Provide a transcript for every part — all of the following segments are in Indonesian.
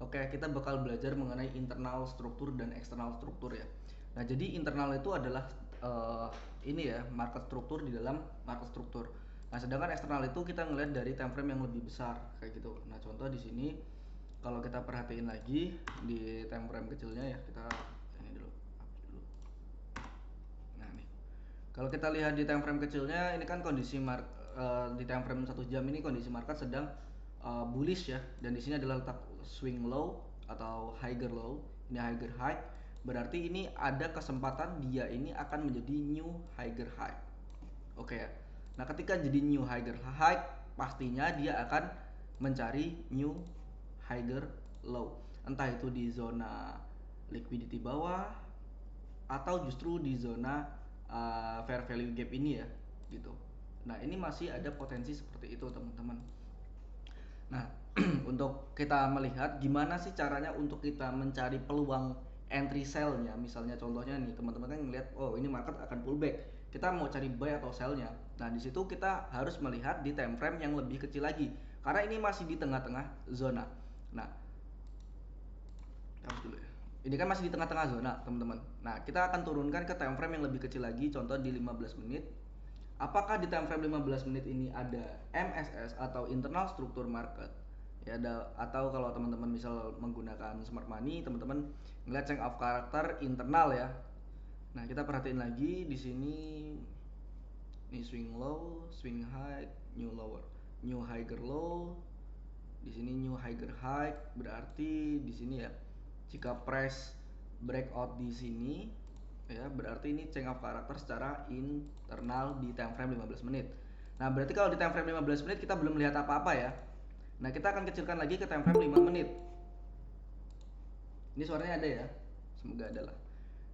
Oke, kita bakal belajar mengenai internal struktur dan eksternal struktur ya. Nah, jadi internal itu adalah eh, ini ya, market struktur di dalam market struktur. Nah, sedangkan eksternal itu kita ngelihat dari time frame yang lebih besar kayak gitu. Nah, contoh di sini kalau kita perhatiin lagi di time frame kecilnya ya, kita ini dulu, hapus dulu. Nah, nih. Kalau kita lihat di time frame kecilnya, ini kan kondisi di time frame 1 jam ini kondisi market sedang bullish ya, dan di sini adalah letak swing low atau higher low, ini higher high, berarti ini ada kesempatan dia ini akan menjadi new higher high. Oke ya. Nah, ketika jadi new higher high, pastinya dia akan mencari new higher low. Entah itu di zona liquidity bawah atau justru di zona fair value gap ini ya, gitu. Nah, ini masih ada potensi seperti itu, teman-teman. Nah, untuk kita melihat gimana sih caranya untuk kita mencari peluang entry sell-nya. Misalnya contohnya nih, teman-teman kan ngelihat, oh ini market akan pullback. Kita mau cari buy atau sell-nya. Nah, di situ kita harus melihat di time frame yang lebih kecil lagi. Karena ini masih di tengah-tengah zona. Nah, harus dulu ya. Ini kan masih di tengah-tengah zona, teman-teman. Nah, kita akan turunkan ke time frame yang lebih kecil lagi, contoh di 15 menit. Apakah di time frame 15 menit ini ada MSS atau internal struktur market? Ya, ada, atau kalau teman-teman misal menggunakan smart money, teman-teman ngeliat change of karakter internal ya. Nah, kita perhatiin lagi di sini, ini swing low, swing high, new lower, new higher low. Di sini new higher high, berarti di sini ya, jika price breakout di sini ya, berarti ini change of karakter secara internal di time frame 15 menit. Nah, berarti kalau di time frame 15 menit kita belum melihat apa-apa ya. Nah, kita akan kecilkan lagi ke time frame 5 menit. Ini suaranya ada ya? Semoga ada lah.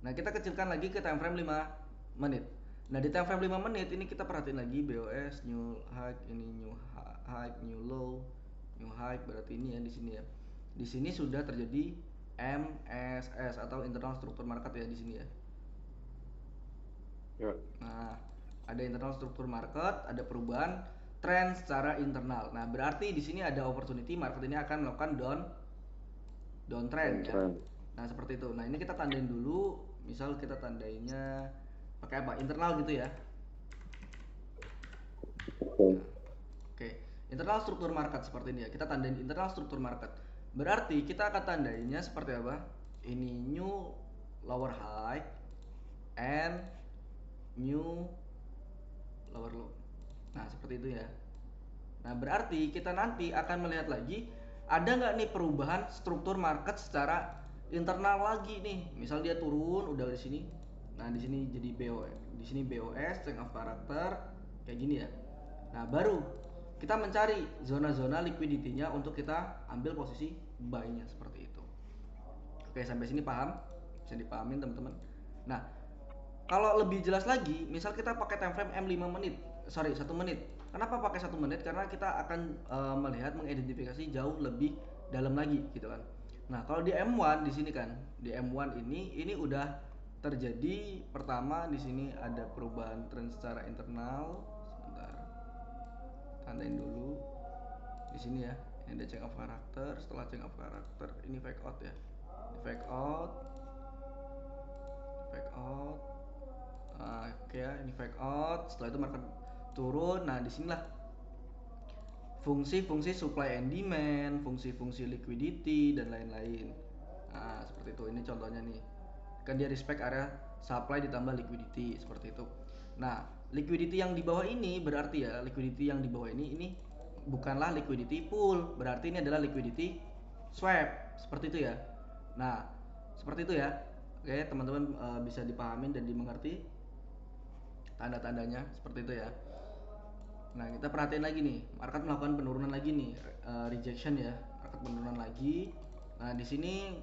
Nah, kita kecilkan lagi ke time frame 5 menit. Nah, di time frame 5 menit ini kita perhatiin lagi BOS new high, ini new high, new low, new high, berarti ini ya di sini ya. Di sini sudah terjadi MSS atau internal struktur market ya di sini ya. Ya. Nah, ada internal struktur market, ada perubahan tren secara internal. Nah, berarti di sini ada opportunity market ini akan melakukan downtrend ya. Downtrend. Nah, seperti itu. Nah, ini kita tandain dulu. Misal kita tandainya pakai apa? Internal gitu ya. Oke. Nah, oke. Internal struktur market seperti ini ya. Kita tandain internal struktur market. Berarti kita akan tandainya seperti apa? Ini new lower high and new lower low. Nah, seperti itu ya. Nah, berarti kita nanti akan melihat lagi ada nggak nih perubahan struktur market secara internal lagi nih. Misal dia turun udah di sini. Nah, di sini jadi BOS, di sini BOS change of character kayak gini ya. Nah, baru kita mencari zona-zona liquidity-nya untuk kita ambil posisi buy-nya seperti itu. Oke, sampai sini paham? Bisa dipahamin, teman-teman. Nah, kalau lebih jelas lagi, misal kita pakai time frame M5 menit, sorry 1 menit. Kenapa pakai 1 menit? Karena kita akan melihat mengidentifikasi jauh lebih dalam lagi, gitu kan. Nah, kalau di M1 di sini kan, di M1 ini udah terjadi pertama di sini ada perubahan tren secara internal. Sebentar, tandain dulu di sini ya. Ini ada change of character. Setelah change of character, ini fake out ya. Ini fake out, fake out. Oke ya, ini fake out. Setelah itu market turun. Nah, disinilah fungsi-fungsi supply and demand, fungsi-fungsi liquidity dan lain-lain. Nah, seperti itu. Ini contohnya nih. Kan dia respect area supply ditambah liquidity seperti itu. Nah, liquidity yang di bawah ini berarti ya, liquidity yang di bawah ini bukanlah liquidity pool, berarti ini adalah liquidity swap. Seperti itu ya. Nah, seperti itu ya. Oke, teman-teman bisa dipahamin dan dimengerti tanda-tandanya seperti itu ya. Nah, kita perhatiin lagi nih, market melakukan penurunan lagi nih, rejection ya, market penurunan lagi. Nah, di sini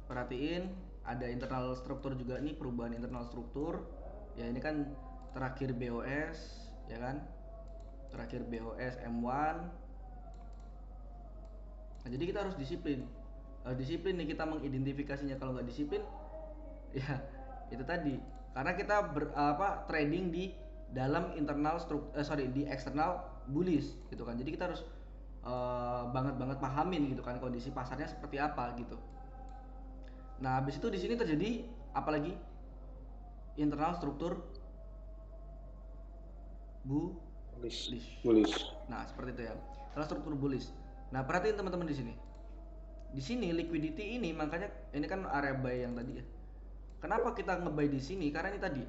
perhatiin ada internal struktur juga nih, perubahan internal struktur. Ya, ini kan terakhir BOS, ya kan? Terakhir BOS M1. Nah, jadi kita harus disiplin. Disiplin nih kita mengidentifikasinya. Kalau nggak disiplin, ya itu tadi. Karena kita trading di dalam internal di eksternal bullish gitu kan. Jadi kita harus banget pahamin gitu kan kondisi pasarnya seperti apa gitu. Nah, habis itu di sini terjadi apalagi internal struktur bullish. Bullish. Nah, seperti itu ya. Internal struktur bullish. Nah, perhatiin teman-teman di sini. Di sini liquidity ini makanya ini kan area buy yang tadi ya. Kenapa kita nge-buy di sini? Karena ini tadi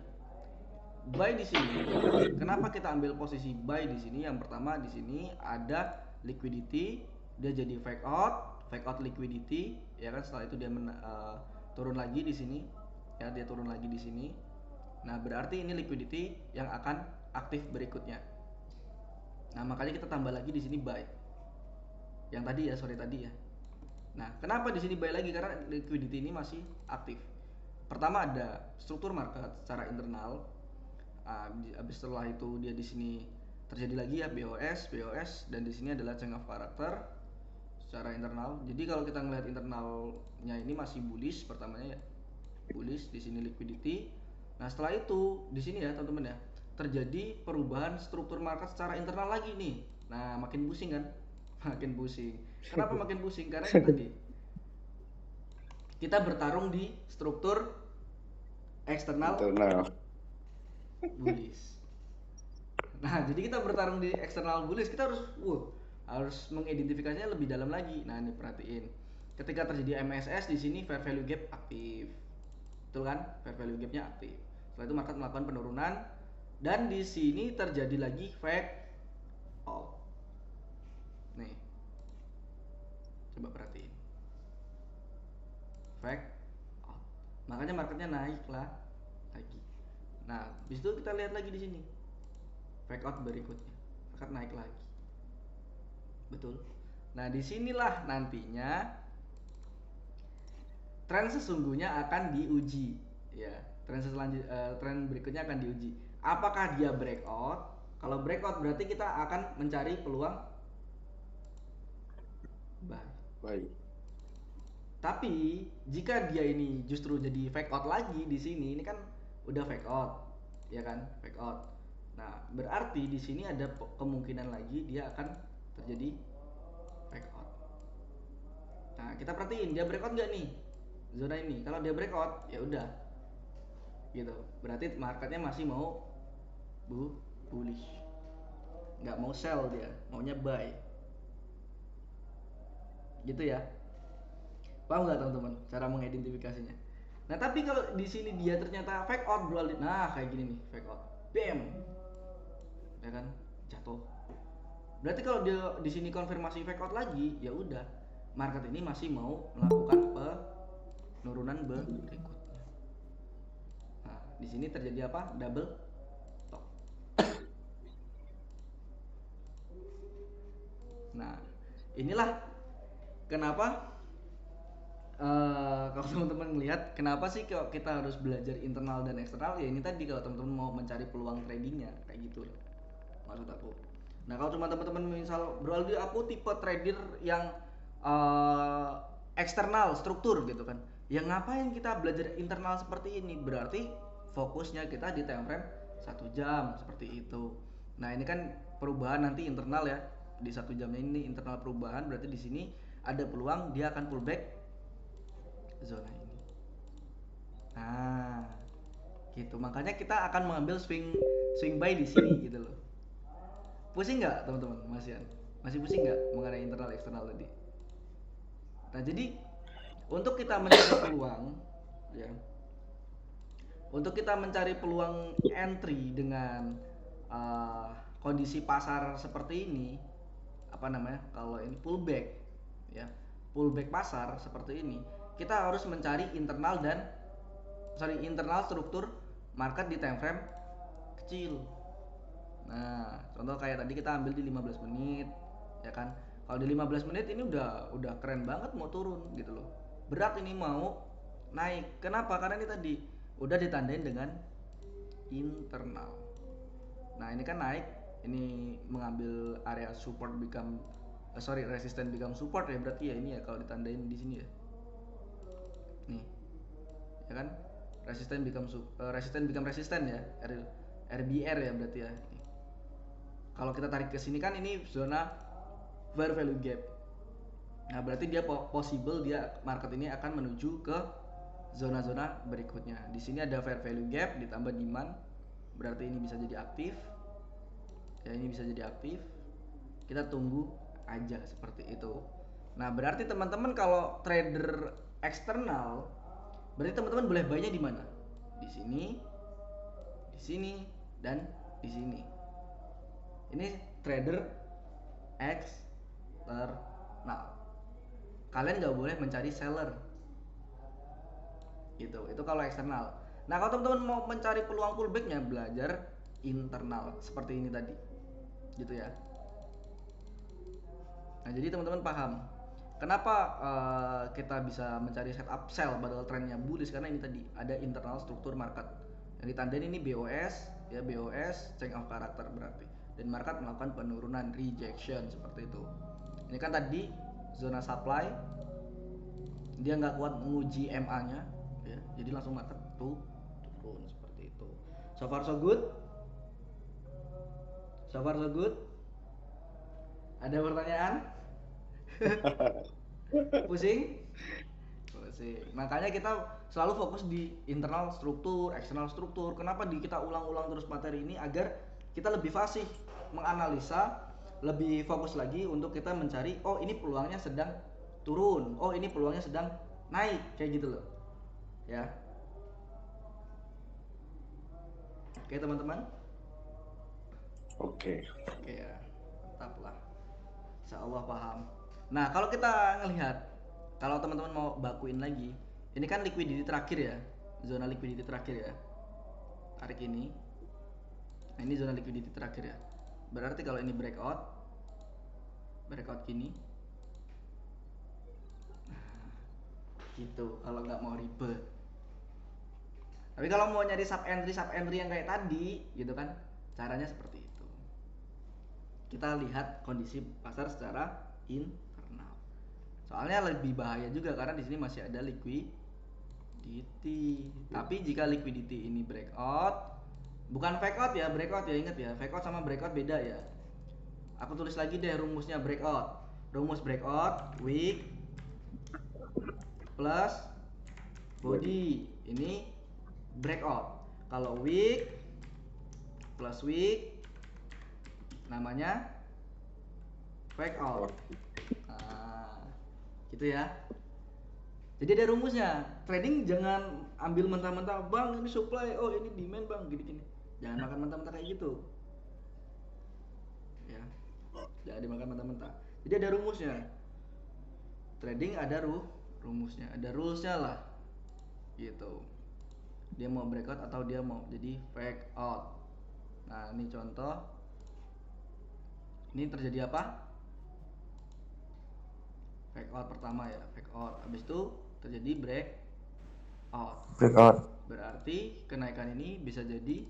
buy di sini. Kenapa kita ambil posisi buy di sini? Yang pertama di sini ada liquidity, dia jadi fake out liquidity, ya kan? Setelah itu dia turun lagi di sini, ya dia turun lagi di sini. Nah berarti ini liquidity yang akan aktif berikutnya. Nah makanya kita tambah lagi di sini buy. Yang tadi ya sore tadi ya. Nah kenapa di sini buy lagi? Karena liquidity ini masih aktif. Pertama ada struktur market secara internal. Habis setelah itu dia di sini terjadi lagi ya BOS dan di sini adalah change of character secara internal. Jadi kalau kita ngelihat internalnya ini masih bullish pertamanya ya. Bullish di sini liquidity. Nah, setelah itu di sini ya teman-teman ya, terjadi perubahan struktur market secara internal lagi nih. Nah, makin pusing kan? Makin pusing. Kenapa makin pusing? Karena ini tadi kita bertarung di struktur eksternal bullish. Nah, jadi kita bertarung di eksternal bullish, kita harus mengidentifikasinya lebih dalam lagi. Nah, ini perhatiin. Ketika terjadi MSS di sini fair value gap aktif. Betul kan? Fair value gap-nya aktif. Setelah itu market melakukan penurunan dan di sini terjadi lagi fake out. Nih. Coba perhatiin. Fake out. Makanya marketnya naik lah lagi. Nah, habis itu kita lihat lagi di sini. Fake out berikutnya. Market naik lagi. Betul. Nah, disinilah nantinya tren sesungguhnya akan diuji, ya. Tren berikutnya akan diuji. Apakah dia breakout? Kalau breakout berarti kita akan mencari peluang buy. Tapi jika dia ini justru jadi fake out lagi di sini, ini kan udah fake out, ya kan? Fake out. Nah, berarti di sini ada kemungkinan lagi dia akan terjadi fake out. Nah, kita perhatiin dia breakout nggak nih zona ini. Kalau dia breakout, ya udah, gitu. Berarti marketnya masih mau bullish, nggak mau sell dia, maunya buy, gitu ya. Paham nggak teman-teman cara mengidentifikasinya? Nah, tapi kalau di sini dia ternyata fake out bro, nah kayak gini nih, fake out, bam, ya kan, jatuh. Berarti kalau dia di sini konfirmasi fake out lagi, ya udah, market ini masih mau melakukan penurunan berikutnya. Nah, di sini terjadi apa? Double top. Nah, inilah kenapa kalau teman-teman melihat kenapa sih kalau kita harus belajar internal dan eksternal, ya ini tadi kalau teman-teman mau mencari peluang tradingnya kayak gitu loh maksud aku. Nah kalau cuma teman-teman misal bro Aldi aku tipe trader yang eksternal struktur gitu kan, ya ngapain kita belajar internal seperti ini? Berarti fokusnya kita di time frame 1 jam seperti itu. Nah ini kan perubahan nanti internal ya, di 1 jamnya ini internal perubahan, berarti di sini ada peluang dia akan pullback zona ini. Nah, gitu. Makanya kita akan mengambil swing buy di sini gitu loh. Pusing nggak teman-teman, masih pusing nggak mengenai internal eksternal tadi? Nah, jadi untuk kita mencari peluang, ya, untuk kita mencari peluang entry dengan kondisi pasar seperti ini, apa namanya? Kalau ini pullback, ya, pullback pasar seperti ini, kita harus mencari internal struktur market di time frame kecil. Nah, contoh kayak tadi kita ambil di 15 menit, ya kan? Kalau di 15 menit ini udah keren banget mau turun gitu loh. Berat ini mau naik. Kenapa? Karena ini tadi udah ditandain dengan internal. Nah, ini kan naik, ini mengambil area support resistance become support ya, berarti ya ini ya kalau ditandain di sini ya. Nih. Ya kan? Resistance become resistant ya. RBR ya berarti ya. Kalau kita tarik ke sini kan ini zona fair value gap. Nah, berarti dia possible dia market ini akan menuju ke zona-zona berikutnya. Di sini ada fair value gap ditambah demand, berarti ini bisa jadi aktif. Ya, ini bisa jadi aktif. Kita tunggu aja seperti itu. Nah, berarti teman-teman kalau trader eksternal, berarti teman-teman boleh buy-nya di mana? Di sini, dan di sini. Ini trader eksternal. Kalian nggak boleh mencari seller. Gitu. Itu kalau eksternal. Nah, kalau teman-teman mau mencari peluang pullback-nya, belajar internal seperti ini tadi. Gitu ya. Nah, jadi teman-teman paham kenapa kita bisa mencari setup sell padahal trennya bullish, karena ini tadi ada internal struktur market yang ditandain ini BOS ya, BOS change of character berarti, dan market melakukan penurunan rejection seperti itu. Ini kan tadi zona supply, dia nggak kuat menguji MA-nya ya, jadi langsung market turun seperti itu. So far so good, so far so good. Ada pertanyaan? Pusing? Pusing. Makanya kita selalu fokus di internal struktur, eksternal struktur. Kenapa kita ulang-ulang terus materi ini? Agar kita lebih fasih menganalisa, lebih fokus lagi untuk kita mencari, oh ini peluangnya sedang turun, oh ini peluangnya sedang naik, kayak gitu loh. Ya. Oke teman-teman. Oke. Oke ya, mantap lah. Insya Allah paham. Nah, kalau kita ngelihat, kalau teman-teman mau bakuin lagi, ini kan liquidity terakhir ya, zona liquidity terakhir ya, tarik ini. Nah, ini zona liquidity terakhir ya. Berarti kalau ini breakout gini, gitu. Kalau nggak mau ribet. Tapi kalau mau nyari sub entry yang kayak tadi, gitu kan, caranya seperti itu. Kita lihat kondisi pasar secara internal. Soalnya lebih bahaya juga karena di sini masih ada liquidity. Tapi jika liquidity ini breakout, bukan fake out ya, breakout ya, ingat ya, fake out sama breakout beda ya. Aku tulis lagi deh rumusnya breakout. Rumus breakout wick plus body. Ini breakout. Kalau wick plus wick namanya fake out. Nah, gitu ya. Jadi ada rumusnya. Trading jangan ambil mentah-mentah, bang ini supply, oh ini demand bang, gini-gini. Jangan makan mentah-mentah kayak gitu. Ya, jangan dimakan mentah-mentah. Jadi ada rumusnya. Trading ada rumusnya, ada rulesnya lah. Gitu. Dia mau breakout atau dia mau jadi fake out. Nah, ini contoh. Ini terjadi apa? Fake out pertama ya, fake out. Habis itu terjadi breakout. Berarti kenaikan ini bisa jadi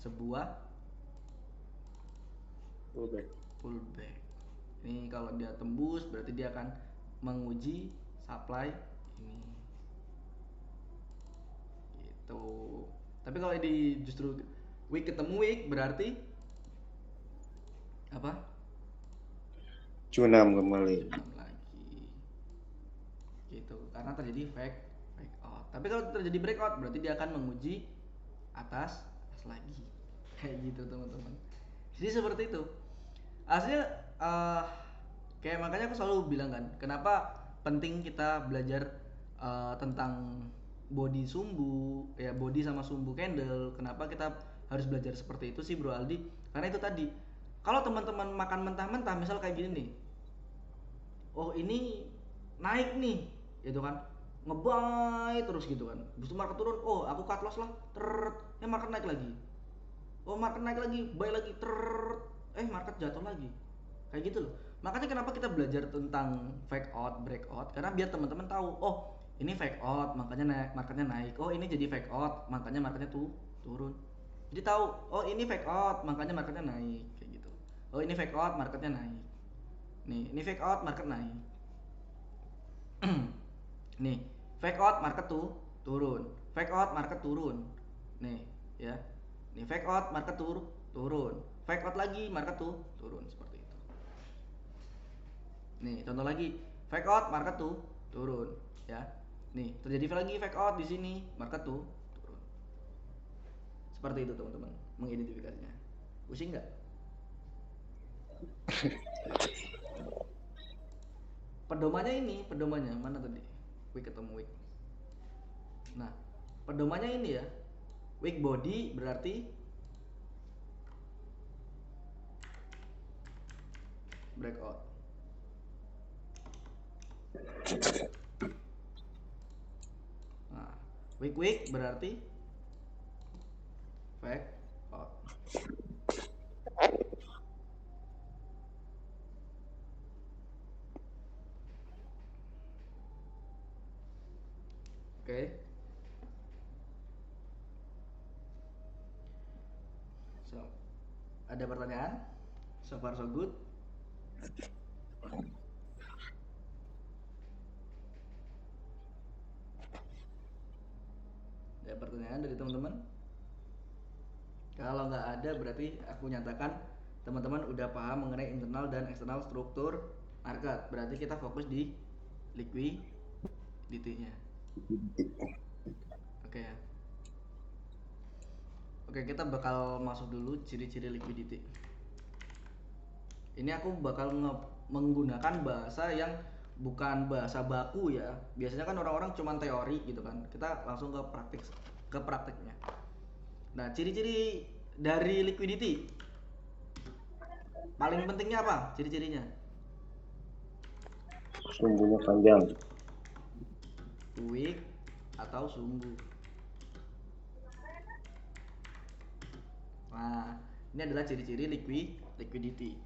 sebuah pullback. Ini kalau dia tembus berarti dia akan menguji supply ini. Gitu. Tapi kalau ini justru week ketemu week berarti apa? Cunam kembali. Cunam lagi. Gitu. Karena terjadi fake out. Tapi kalau terjadi breakout berarti dia akan menguji atas lagi. Kayak gitu teman-teman. Jadi seperti itu. Aslinya kayak makanya aku selalu bilang kan, kenapa penting kita belajar tentang body sumbu, ya body sama sumbu candle. Kenapa kita harus belajar seperti itu sih Bro Aldi? Karena itu tadi, kalau teman-teman makan mentah-mentah, misal kayak gini nih, oh ini naik nih, gitu kan, ngebuy terus gitu kan, terus market turun, oh aku cut loss lah, market naik lagi, oh market naik lagi, buy lagi, market jatuh lagi, kayak gitu loh. Makanya kenapa kita belajar tentang fake out, breakout, karena biar teman-teman tahu, oh ini fake out makanya naik, marketnya naik, oh ini jadi fake out makanya marketnya tuh turun. Jadi tahu, oh ini fake out makanya marketnya naik, kayak gitu. Oh ini fake out marketnya naik. Nih, ini fake out market naik. Nih, fake out market tuh turun. Fake out market turun. Nih, ya. Nih fake out market turun. Fake out lagi market tuh turun seperti itu. Nih, contoh lagi, fake out market tuh turun ya. Nih, terjadi lagi fake out di sini, market tuh turun. Seperti itu teman-teman, mengidentifikasinya. Pusing nggak? Pedomannya ini, pedomannya mana tadi? Wick ketemu wick. Nah, pedomannya ini ya. Wick body berarti breakout. Nah, weak berarti fake out. Oke. So, ada pertanyaan? So far so good. Ada pertanyaan dari teman-teman? Kalau nggak ada berarti aku nyatakan teman-teman udah paham mengenai internal dan eksternal struktur market. Berarti kita fokus di liquidity-nya. Oke ya. Oke, kita bakal masuk dulu ciri-ciri liquidity. Ini aku bakal menggunakan bahasa yang bukan bahasa baku ya. Biasanya kan orang-orang cuma teori gitu kan. Kita langsung ke praktiknya. Nah, ciri-ciri dari liquidity paling pentingnya apa? Ciri-cirinya? Sumbunya panjang. Weak atau sumbu. Nah, ini adalah ciri-ciri liquidity.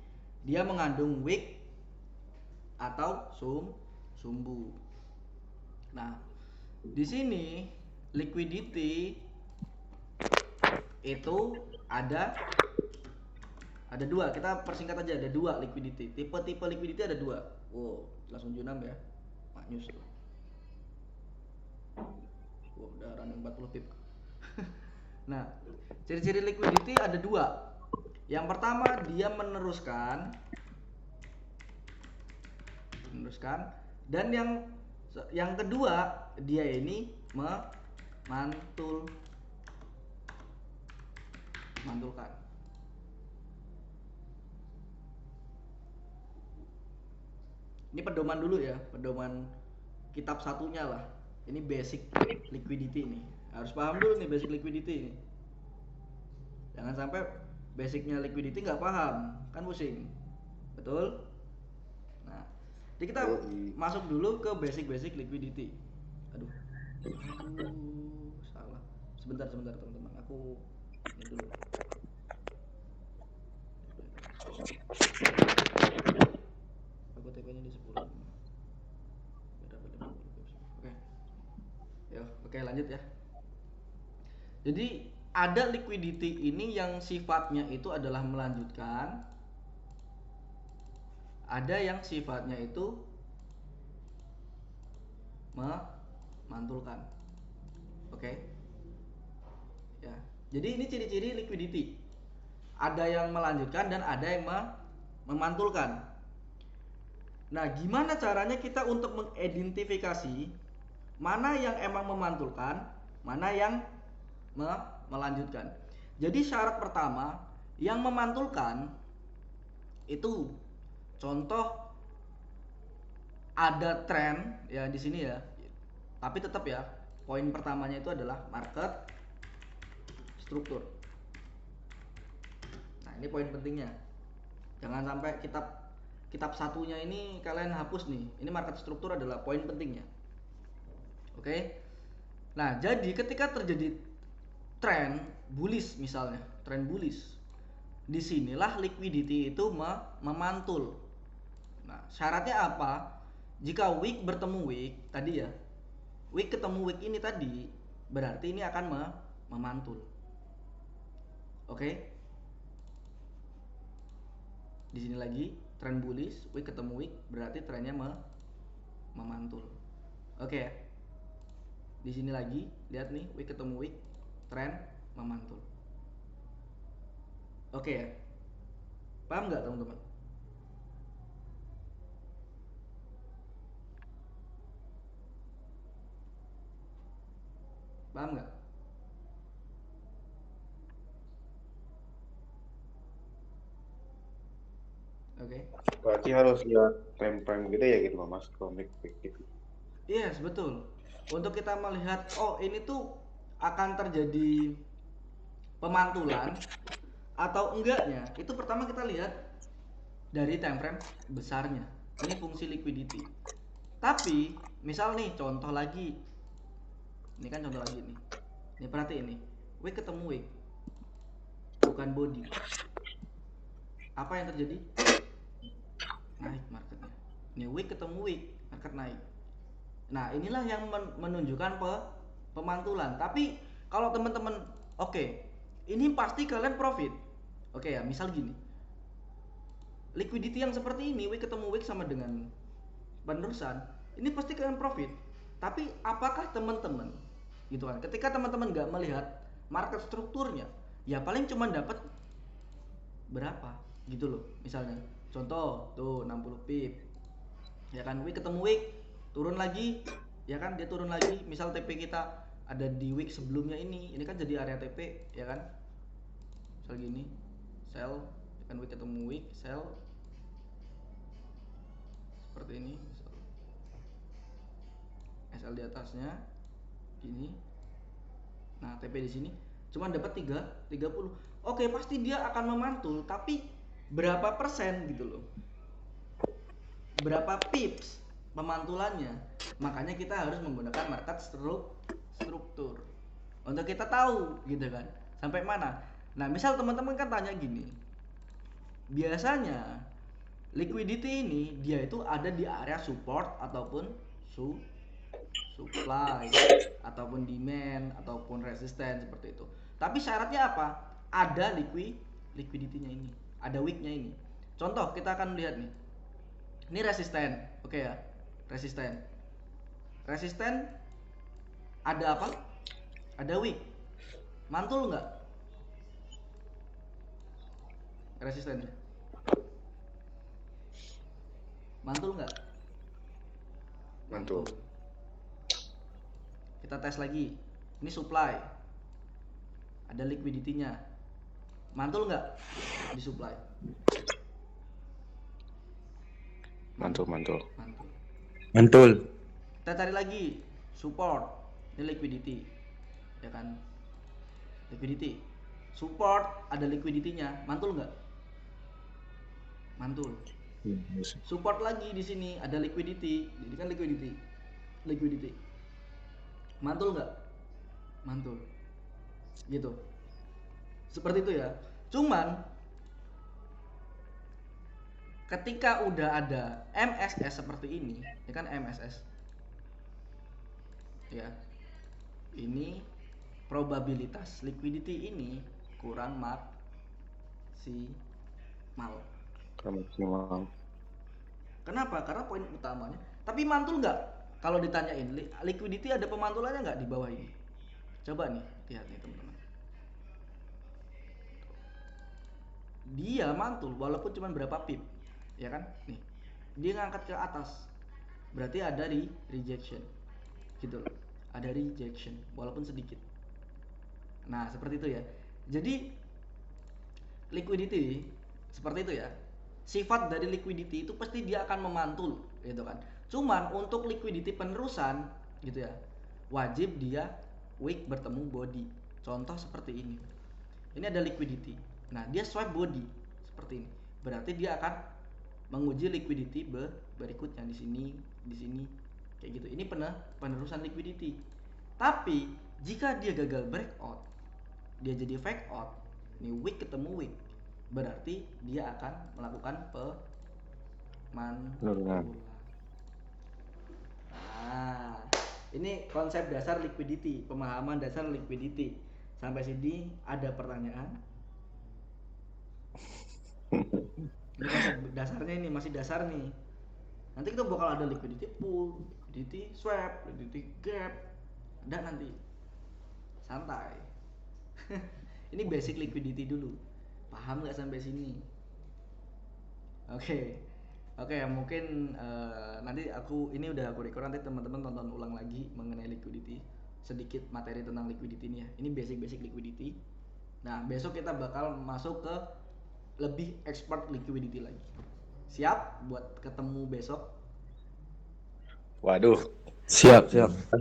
Dia mengandung weak atau sumbu. Nah, di sini liquidity itu ada dua. Kita persingkat aja, ada dua liquidity. Tipe-tipe liquidity ada dua. Wow, langsung junam ya. Maknyus tuh. Wow, udah running 40 pip. Nah, ciri-ciri liquidity ada dua. Yang pertama, dia meneruskan dan yang kedua, dia ini mantulkan. Ini pedoman dulu ya, pedoman kitab satunya lah. Ini basic liquidity nih. Harus paham dulu nih basic liquidity ini. Jangan sampai basicnya liquidity nggak paham, kan pusing. Betul? Nah, jadi kita masuk dulu ke basic liquidity. Aduh, salah. Sebentar teman-teman. Aku ini dulu. Aku TP-nya di 10. Oke. Ya, oke lanjut ya. Jadi ada liquidity ini yang sifatnya itu adalah melanjutkan, ada yang sifatnya itu memantulkan. Oke. Ya. Jadi ini ciri-ciri liquidity. Ada yang melanjutkan dan ada yang memantulkan. Nah, gimana caranya kita untuk mengidentifikasi mana yang emang memantulkan, mana yang melanjutkan. Jadi syarat pertama, yang memantulkan itu contoh ada tren ya di sini ya. Tapi tetap ya, poin pertamanya itu adalah market struktur. Nah, ini poin pentingnya. Jangan sampai kitab satunya ini kalian hapus nih. Ini market struktur adalah poin pentingnya. Oke. Nah, jadi ketika terjadi tren bullish misalnya, tren bullish, disinilah liquidity itu memantul. Nah, syaratnya apa? Jika wick bertemu wick tadi ya, wick ketemu wick ini tadi, berarti ini akan memantul. Oke? Di sini lagi tren bullish, wick ketemu wick, berarti trennya memantul. Oke ya? Di sini lagi, lihat nih, wick ketemu wick, tren memantul. Oke ya? Paham nggak teman-teman? Paham nggak? Oke. Berarti harus lihat time-time gitu ya gitu Mas, komik gitu. Yes, betul. Untuk kita melihat, oh ini tuh akan terjadi pemantulan atau enggaknya, itu pertama kita lihat dari time frame besarnya. Ini fungsi liquidity. Tapi, misal nih, contoh lagi. Ini kan contoh lagi nih. Ini perhati ini. Wick ketemu wick, bukan body. Apa yang terjadi? Naik marketnya. Ini wick ketemu wick, market naik. Nah, inilah yang menunjukkan pemantulan. Tapi kalau teman-teman, oke, ini pasti kalian profit. Oke ya, misal gini. Liquidity yang seperti ini, wick ketemu wick sama dengan penerusan, ini pasti kalian profit. Tapi apakah teman-teman gitu kan? Ketika teman-teman nggak melihat market strukturnya, ya paling cuma dapat berapa gitu loh. Misalnya, contoh tuh 60 pip. Ya kan, wick ketemu wick, turun lagi, ya kan dia turun lagi. Misal TP kita ada di wick sebelumnya ini kan jadi area TP, ya kan? Misal gini, sell, ya kan wick ketemu wick, sell seperti ini, misal SL di atasnya gini. Nah, TP di sini cuma dapat 30. Oke, pasti dia akan memantul, tapi berapa persen gitu loh. Berapa pips pemantulannya. Makanya kita harus menggunakan market struktur. Untuk kita tahu gitu kan. Sampai mana? Nah, misal teman-teman kan tanya gini. Biasanya liquidity ini dia itu ada di area support ataupun supply ataupun demand ataupun resisten seperti itu. Tapi syaratnya apa? Ada liquidity-nya ini, ada wick-nya ini. Contoh kita akan lihat nih. Ini resisten. Oke ya. Resisten. Resisten ada apa? Ada wick. Mantul nggak resistennya? Mantul nggak? Mantul. Mantul. Kita tes lagi. Ini supply. Ada liquidity-nya. Mantul nggak di supply? Mantul. Mantul. Mantul. Kita cari lagi support. Ini liquidity. Ya kan? Liquidity. Support ada liquidity-nya. Mantul nggak? Mantul. Support lagi di sini ada liquidity. Jadi kan liquidity. Mantul nggak? Mantul. Gitu. Seperti itu ya. Cuman ketika udah ada MSS seperti ini, ya kan MSS. Ya. Ini probabilitas liquidity ini kurang maksimal. Kenapa? Karena poin utamanya. Tapi mantul nggak? Kalau ditanyain liquidity ada pemantulannya nggak di bawah ini? Coba nih lihat nih teman-teman. Dia mantul walaupun cuma berapa pip, ya kan? Nih, dia ngangkat ke atas, berarti ada rejection, gitu loh. Ada rejection walaupun sedikit. Nah seperti itu ya. Jadi liquidity seperti itu ya. Sifat dari liquidity itu pasti dia akan memantul, gitu kan. Cuman untuk liquidity penerusan, gitu ya, wajib dia wick bertemu body. Contoh seperti ini. Ini ada liquidity. Nah, dia swipe body seperti ini. Berarti dia akan menguji liquidity berikutnya di sini kayak gitu. Ini penerusan liquidity. Tapi jika dia gagal breakout, dia jadi fake out, ini wick ketemu wick, berarti dia akan melakukan pemantulan. Nah, ini konsep dasar liquidity, pemahaman dasar liquidity. Sampai sini ada pertanyaan? Ini konsep dasarnya, ini masih dasar nih. Nanti kita bakal ada liquidity pool, liquidity swap, liquidity gap. Ada nanti. Santai. Ini basic liquidity dulu. Paham nggak sampai sini? Oke. Oke, mungkin nanti ini udah aku record, nanti teman-teman tonton ulang lagi mengenai liquidity sedikit materi tentang liquidity ini ya. Ini basic liquidity. Nah, besok kita bakal masuk ke lebih expert liquidity lagi. Siap buat ketemu besok? Waduh. Siap.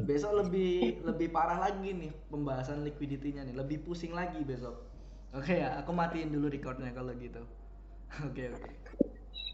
Besok lebih parah lagi nih pembahasan liquidity-nya nih, lebih pusing lagi besok. Oke ya, aku matiin dulu recordnya kalau gitu. Oke.